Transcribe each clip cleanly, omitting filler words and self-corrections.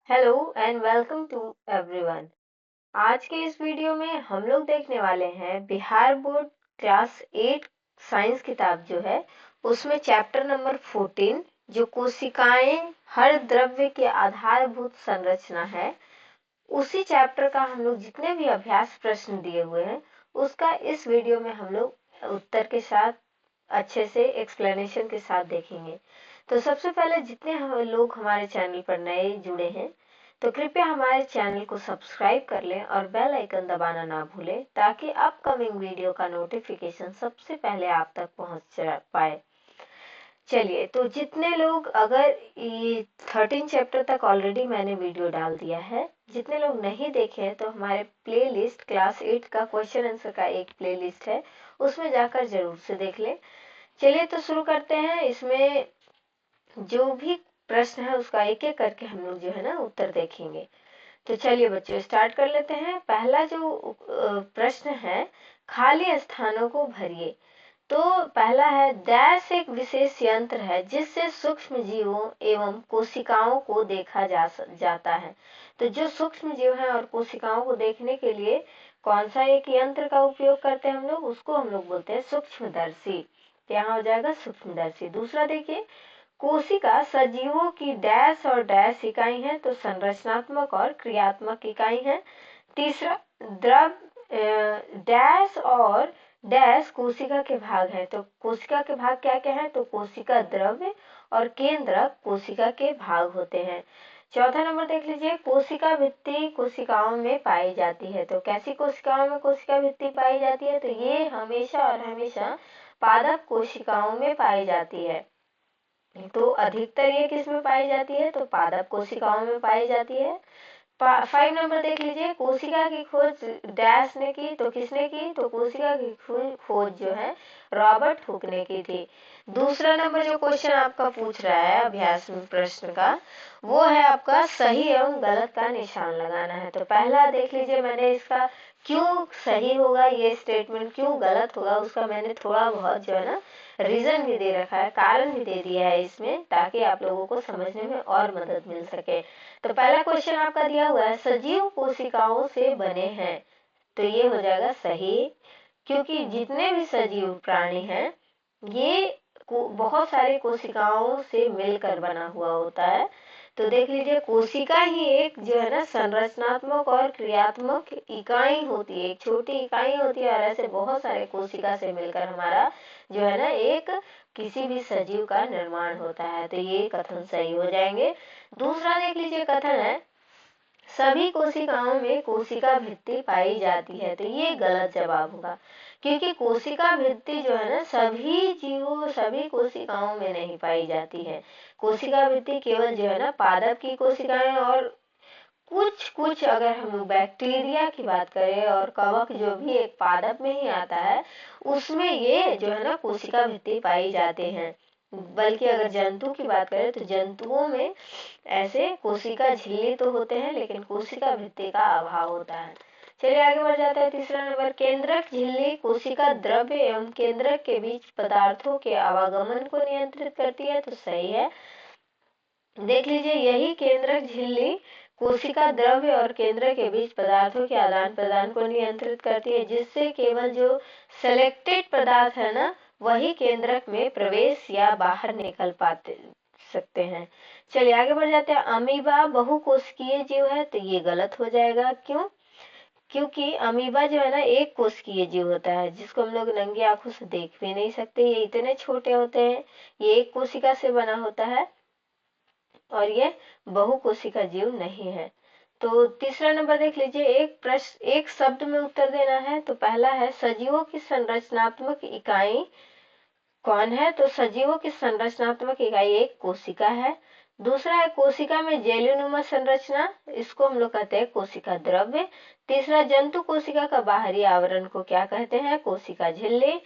Hello and welcome to everyone. आज के इस वीडियो में हम लोग देखने वाले हैं बिहार बोर्ड क्लास 8 साइंस किताब जो है उसमें चैप्टर नंबर 14 जो कोशिकाएं हर द्रव्य के आधारभूत संरचना है, उसी चैप्टर का हम लोग जितने भी अभ्यास प्रश्न दिए हुए हैं उसका इस वीडियो में हम लोग उत्तर के साथ अच्छे से एक्सप्लेनेशन के साथ देखेंगे। तो सबसे पहले जितने लोग हमारे चैनल पर नए जुड़े हैं तो कृपया हमारे चैनल को सब्सक्राइब कर लें और बेल आइकन दबाना ना भूलें ताकि अपकमिंग वीडियो का नोटिफिकेशन सबसे पहले आप तक पहुंच पाए। चलिए, तो जितने लोग, अगर ये 13 चैप्टर तक ऑलरेडी मैंने वीडियो डाल दिया है, जितने लोग नहीं देखे हैं तो हमारे प्लेलिस्ट क्लास 8 का क्वेश्चन आंसर का एक प्लेलिस्ट है, उसमें जाकर जरूर से देख लें। चलिए तो शुरू करते हैं। इसमें जो भी प्रश्न है उसका एक एक करके हम लोग जो है ना उत्तर देखेंगे। तो चलिए बच्चों स्टार्ट कर लेते हैं। पहला जो प्रश्न है, खाली स्थानों को भरिए। तो पहला है, डैश एक विशेष यंत्र है जिससे सूक्ष्म जीवों एवं कोशिकाओं को देखा जाता है। तो जो सूक्ष्म जीव है और कोशिकाओं को देखने के लिए कौन सा एक यंत्र का उपयोग करते हैं हम लोग, उसको हम लोग बोलते हैं सूक्ष्मदर्शी। तो यहाँ हो जाएगा सूक्ष्मदर्शी। दूसरा देखिए, कोशिका सजीवों की डैश और डैश इकाई है, तो संरचनात्मक और क्रियात्मक इकाई है। तीसरा, द्रव डैश और डैश कोशिका के भाग है, तो कोशिका के भाग क्या क्या है, तो कोशिका द्रव्य और केंद्रक कोशिका के भाग होते हैं। चौथा नंबर देख लीजिए, कोशिका भित्ति कोशिकाओं में पाई जाती है। तो कैसी कोशिकाओं में कोशिका भित्ति पाई जाती है, तो ये हमेशा और हमेशा पादप कोशिकाओं में पाई जाती है। तो अधिकतर ये किस में पाई जाती है, तो पादप कोशिकाओं में पाई जाती है। 5 नंबर देख लीजिए, कोशिका की खोज डैश ने की, तो किसने की, तो कोशिका की खोज जो है रॉबर्ट हुक ने की थी। दूसरा नंबर जो क्वेश्चन आपका पूछ रहा है अभ्यास में प्रश्न का, वो है आपका सही एवं गलत का निशान लगाना है। तो पहला देख लीजिए, मैंने इसका क्यों सही होगा ये स्टेटमेंट, क्यों गलत होगा, उसका मैंने थोड़ा बहुत जो है ना रीजन भी दे रखा है, कारण भी दे दिया है इसमें, ताकि आप लोगों को समझने में और मदद मिल सके। तो पहला क्वेश्चन आपका दिया हुआ है, सजीव कोशिकाओं से बने हैं। तो ये हो जाएगा सही, क्योंकि जितने भी सजीव प्राणी हैं ये बहुत सारी कोशिकाओं से मिलकर बना हुआ होता है। तो देख लीजिए, कोशिका ही एक जो है ना संरचनात्मक और क्रियात्मक इकाई होती है, एक छोटी इकाई होती है, और ऐसे बहुत सारे कोशिका से मिलकर हमारा जो है ना एक किसी भी सजीव का निर्माण होता है। तो ये कथन सही हो जाएंगे। दूसरा देख लीजिए, कथन है सभी कोशिकाओं में कोशिका भित्ति पाई जाती है। तो ये गलत जवाब होगा, क्योंकि कोशिका भित्ति जो है ना सभी जीवों सभी कोशिकाओं में नहीं पाई जाती है। कोशिका भित्ति केवल जो है ना पादप की कोशिकाएं और कुछ कुछ, अगर हम बैक्टीरिया की बात करें और कवक जो भी एक पादप में ही आता है, उसमें ये जो है ना कोशिका भित्ति पाई जाते हैं। बल्कि अगर जंतु की बात करें तो जंतुओं में ऐसे कोशिका झिल्ली तो होते हैं लेकिन कोशिका भित्ति का अभाव होता है। चलिए आगे बढ़ जाते हैं। तीसरा नंबर, केंद्रक झिल्ली कोशिका द्रव्य एवं केंद्रक के बीच पदार्थों के आवागमन को नियंत्रित करती है। तो सही है। देख लीजिए, यही केंद्रक झिल्ली कोशिका द्रव्य और केंद्र के बीच पदार्थों के आदान प्रदान को नियंत्रित करती है, जिससे केवल जो सिलेक्टेड पदार्थ है ना वही केंद्रक में प्रवेश या बाहर निकल पाते सकते हैं। चलिए आगे बढ़ जाते हैं। अमीबा बहुकोशिकीय जीव है, तो ये गलत हो जाएगा। क्यों? क्योंकि अमीबा जो है ना एक कोशिकीय जीव होता है, जिसको हम लोग नंगी आंखों से देख भी नहीं सकते। ये इतने छोटे होते हैं, ये एक कोशिका से बना होता है और ये बहुकोशिका जीव नहीं है। तो तीसरा नंबर देख लीजिए, एक प्रश्न एक शब्द में उत्तर देना है। तो पहला है, सजीवों की संरचनात्मक इकाई कौन है, तो सजीवों की संरचनात्मक इकाई एक कोशिका है। दूसरा है, कोशिका में जेलीनुमा संरचना, इसको हम लोग कहते हैं कोशिका द्रव्य। तीसरा, जंतु कोशिका का बाहरी आवरण को क्या कहते हैं, कोशिका झिल्ली।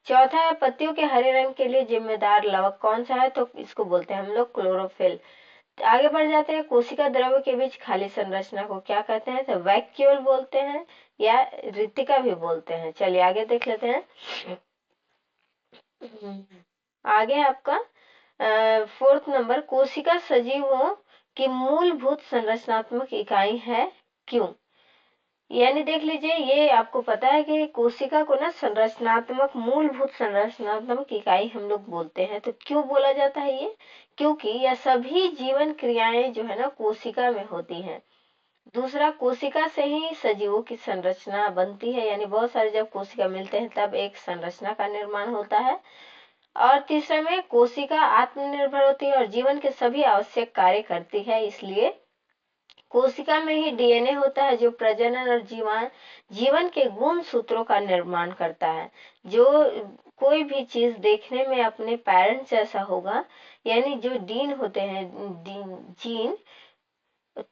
चौथा है, पत्तियों के हरे रंग के लिए जिम्मेदार लवक कौन सा है, तो इसको बोलते हैं हम लोग क्लोरोफिल। आगे बढ़ जाते हैं, कोशिका द्रव्य के बीच खाली संरचना को क्या कहते हैं, तो वैक्यूल बोलते हैं या रितिका भी बोलते हैं। चलिए आगे देख लेते हैं। आगे आपका 4th नंबर, कोशिका सजीवों कि मूलभूत संरचनात्मक इकाई है, क्यों? यानी देख लीजिए, ये आपको पता है कि कोशिका को ना मूलभूत संरचनात्मक इकाई हम लोग बोलते हैं। तो क्यों बोला जाता है ये? क्योंकि यह सभी जीवन क्रियाएं जो है ना कोशिका में होती हैं। दूसरा, कोशिका से ही सजीवों की संरचना बनती है, यानी बहुत सारे जब कोशिका मिलते हैं तब एक संरचना का निर्माण होता है। और तीसरे में, कोशिका आत्मनिर्भर होती है और जीवन के सभी आवश्यक कार्य करती है, इसलिए कोशिका में ही डीएनए होता है जो प्रजनन और जीवन के गुण सूत्रों का निर्माण करता है। जो कोई भी चीज देखने में अपने पेरेंट्स जैसा होगा, यानी जो जीन होते हैं, जीन,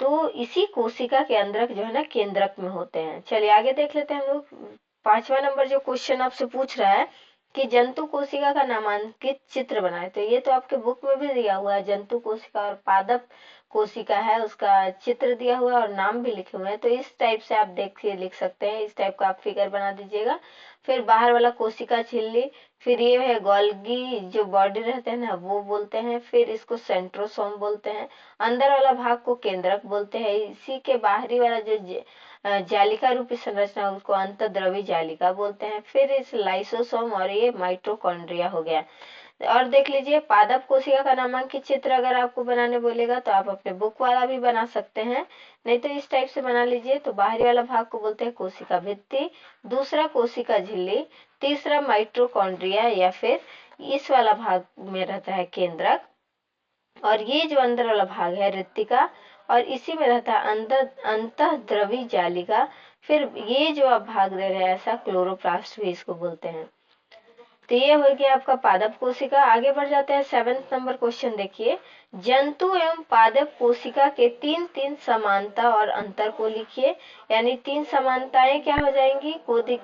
तो इसी कोशिका के अंदर जो है ना केंद्रक में होते हैं। चलिए आगे देख लेते हैं हम लोग। 5वां नंबर जो क्वेश्चन आपसे पूछ रहा है कि जंतु कोशिका का नामांकित चित्र बनाए। तो ये तो आपके बुक में भी दिया हुआ है, जंतु कोशिका और पादप कोशिका है, उसका चित्र दिया हुआ है और नाम भी लिखे हुए हैं। तो इस टाइप से आप देखिए लिख सकते हैं, इस टाइप का आप फिगर बना दीजिएगा। फिर बाहर वाला कोशिका झिल्ली, फिर ये है गोल्गी जो बॉडी रहते हैं ना वो बोलते हैं, फिर इसको सेंट्रोसोम बोलते हैं। अंदर वाला भाग को केंद्रक बोलते हैं। इसी के बाहरी वाला जो जालिका रूपी संरचना उसको अंतःद्रवी जालिका बोलते हैं। फिर इस लाइसोसोम और ये माइटोकॉन्ड्रिया हो गया। और देख लीजिए, पादप कोशिका का नामांकित चित्र अगर आपको बनाने बोलेगा तो आप अपने बुक वाला भी बना सकते हैं, नहीं तो इस टाइप से बना लीजिए। तो बाहरी वाला भाग को बोलते हैं कोशिका भित्ति, दूसरा कोशिका झिल्ली, तीसरा माइटोकॉन्ड्रिया या फिर इस वाला भाग में रहता है केंद्रक, और ये जो अंदर वाला भाग है रिक्तिका, और इसी में रहता है अंतःद्रवी जालिका। फिर ये जो आप भाग दे रहे हैं ऐसा क्लोरोप्लास्ट भी इसको बोलते हैं। तो ये हो गया आपका पादप कोशिका। आगे बढ़ जाते हैं 7वां नंबर क्वेश्चन देखिए। जंतु एवं पादप कोशिका के तीन तीन समानता और अंतर को लिखिए। यानी तीन समानताएं क्या हो जाएंगी,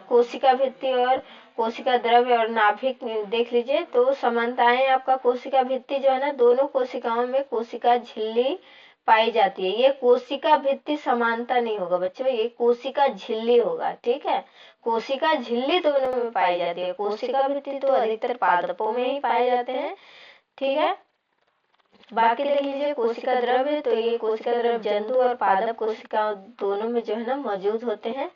कोशिका भित्ति और कोशिका द्रव्य और नाभिक देख लीजिए। तो समानताएं आपका कोशिका भित्ति जो है ना, दोनों कोशिकाओं में कोशिका झिल्ली पाई जाती है। ये कोशिका भित्ति समानता नहीं होगा बच्चों, ये कोशिका झिल्ली होगा, ठीक है। कोशिका झिल्ली दोनों में पाई जाती है, कोशिका भित्ति तो अधिकतर पादपों में ही पाए जाते हैं, ठीक है। बाकी देख लीजिए कोशिका द्रव्य, तो ये कोशिका द्रव्य जंतु और पादप कोशिका दोनों में जो है ना मौजूद होते हैं।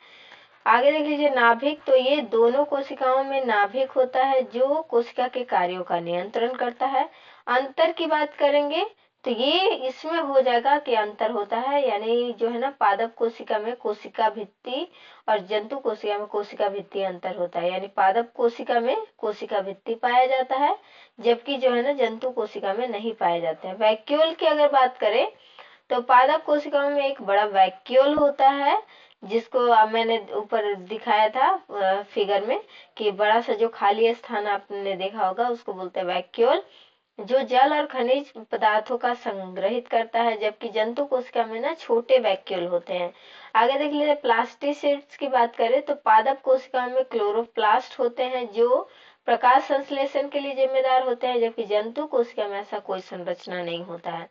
आगे देख लीजिए नाभिक, तो ये दोनों कोशिकाओं में नाभिक होता है जो कोशिका के कार्यों का नियंत्रण करता है। अंतर की बात करेंगे तो ये इसमें हो जाएगा कि अंतर होता है, यानी जो है ना पादप कोशिका में कोशिका भित्ति और जंतु कोशिका में कोशिका भित्ति अंतर होता है। यानी पादप कोशिका में कोशिका भित्ति पाया जाता है, जबकि जो है ना जंतु कोशिका में नहीं पाया जाता है। वैक्यूल की अगर बात करें तो पादप कोशिकाओं में एक बड़ा वैक्यूल होता है, जिसको मैंने ऊपर दिखाया था फिगर में कि बड़ा सा जो खाली स्थान आपने देखा होगा उसको बोलते हैं वैक्यूल, जो जल और खनिज पदार्थों का संग्रहित करता है। जबकि जंतु कोशिका में ना छोटे वैक्यूल होते हैं। आगे देख लीजिए प्लास्टिसिट्स की बात करें तो पादप कोशिका में क्लोरोप्लास्ट होते हैं जो प्रकाश संश्लेषण के लिए जिम्मेदार होते हैं, जबकि जंतु कोशिका में ऐसा कोई संरचना नहीं होता है।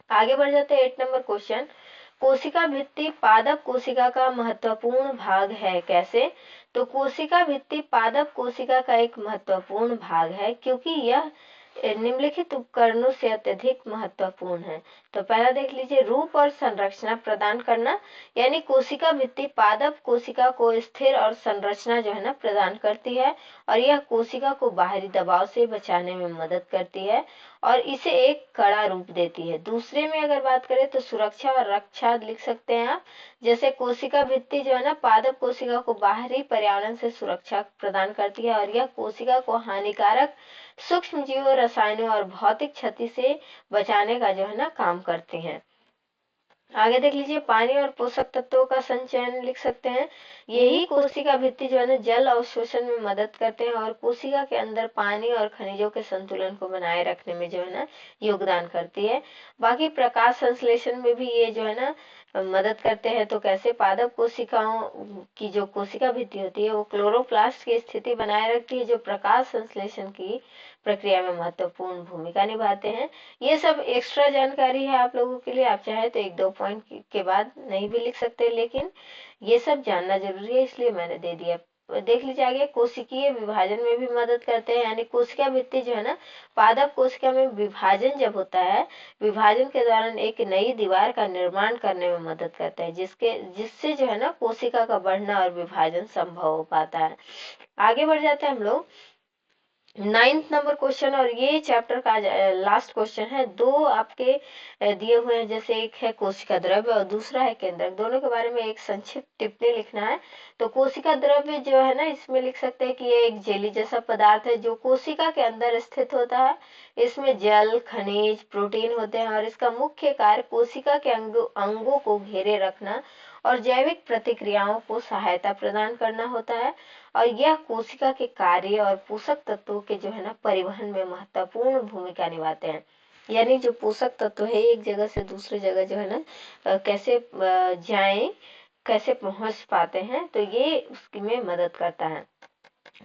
आगे बढ़ जाते हैं 8 नंबर क्वेश्चन। कोशिका भित्ति पादप कोशिका का महत्वपूर्ण भाग है, कैसे? तो कोशिका भित्ति पादप कोशिका का एक महत्वपूर्ण भाग है क्योंकि यह निम्नलिखित उपकरणों से अत्यधिक महत्वपूर्ण है। तो पहला देख लीजिए, रूप और संरचना प्रदान करना, यानी कोशिका भित्ति पादप कोशिका को स्थिर और संरचना जो है ना प्रदान करती है, और यह कोशिका को बाहरी दबाव से बचाने में मदद करती है और इसे एक कड़ा रूप देती है। दूसरे में अगर बात करें तो सुरक्षा और रक्षा लिख सकते हैं आप। जैसे कोशिका भित्ति जो है ना पादप कोशिका को बाहरी पर्यावरण से सुरक्षा प्रदान करती है और यह कोशिका को हानिकारक सूक्ष्म जीवों, रसायनों और भौतिक क्षति से बचाने का जो है ना काम करती हैं। आगे देख लीजिए, पानी और पोषक तत्वों का संचयन लिख सकते हैं। यही कोशिका भित्ति जो है ना जल अवशोषण में मदद करते हैं और कोशिका के अंदर पानी और खनिजों के संतुलन को बनाए रखने में जो है ना योगदान करती है। बाकी प्रकाश संश्लेषण में भी ये जो है ना मदद करते हैं। तो कैसे? पादप कोशिकाओं की जो कोशिका भित्ति होती है वो क्लोरोप्लास्ट की स्थिति बनाए रखती है जो प्रकाश संश्लेषण की प्रक्रिया में महत्वपूर्ण भूमिका निभाते हैं। ये सब एक्स्ट्रा जानकारी है आप लोगों के लिए, आप चाहे तो 1-2 पॉइंट के बाद नहीं भी लिख सकते, लेकिन ये सब जानना जरूरी है इसलिए मैंने दे दिया। देख लीजिए आगे, कोशिकीय विभाजन में भी मदद करते हैं, यानी कोशिका भित्ति जो है ना, पादप कोशिका में विभाजन जब होता है, विभाजन के दौरान एक नई दीवार का निर्माण करने में मदद करता है, जिससे जो है ना कोशिका का बढ़ना और विभाजन संभव हो पाता है। आगे बढ़ जाते हैं हम लोग 9th नंबर क्वेश्चन, और ये चैप्टर का लास्ट क्वेश्चन है। दो आपके दिए हुए हैं, जैसे एक है कोशिका द्रव्य और दूसरा है केंद्रक, दोनों के बारे में एक संक्षिप्त टिप्पणी लिखना है। तो कोशिका द्रव्य जो है ना, इसमें लिख सकते हैं कि ये एक जेली जैसा पदार्थ है जो कोशिका के अंदर स्थित होता है। इसमें जल, खनिज, प्रोटीन होते हैं और इसका मुख्य कार्य कोशिका के अंगों को घेरे रखना और जैविक प्रतिक्रियाओं को सहायता प्रदान करना होता है। और यह कोशिका के कार्य और पोषक तत्वों के जो है ना परिवहन में महत्वपूर्ण भूमिका निभाते हैं। यानी जो पोषक तत्व है एक जगह से दूसरी जगह जो है ना कैसे जाएं, कैसे पहुंच पाते हैं, तो ये उसमें मदद करता है।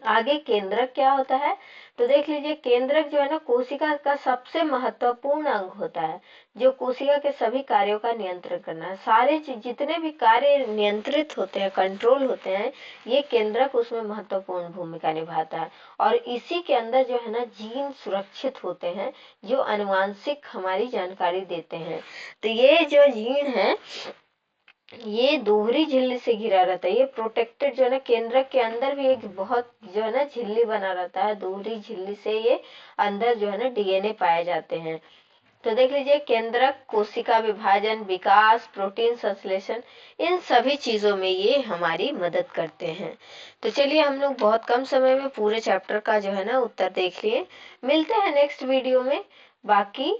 आगे केंद्रक क्या होता है, तो देख लीजिए, केंद्रक जो है ना कोशिका का सबसे महत्वपूर्ण अंग होता है, जो कोशिका के सभी कार्यों का नियंत्रण करना है। सारे जितने भी कार्य नियंत्रित होते हैं, कंट्रोल होते हैं, ये केंद्रक उसमें महत्वपूर्ण भूमिका निभाता है। और इसी के अंदर जो है ना जीन सुरक्षित होते हैं, जो आनुवांशिक हमारी जानकारी देते हैं। तो ये जो जीन है ये दोहरी झिल्ली से घिरा रहता है, ये प्रोटेक्टेड जो है ना, केंद्रक के अंदर भी एक बहुत जो है ना झिल्ली बना रहता है, दोहरी झिल्ली से ये अंदर जो है ना डीएनए पाए जाते हैं। तो देख लीजिए, केंद्रक कोशिका विभाजन, विकास, प्रोटीन संश्लेषण, इन सभी चीजों में ये हमारी मदद करते हैं। तो चलिए, हम लोग बहुत कम समय में पूरे चैप्टर का जो है ना उत्तर देख लिए। मिलते हैं नेक्स्ट वीडियो में। बाकी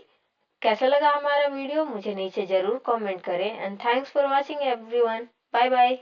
कैसा लगा हमारा वीडियो मुझे नीचे जरूर कमेंट करें। And thanks for watching everyone. Bye bye.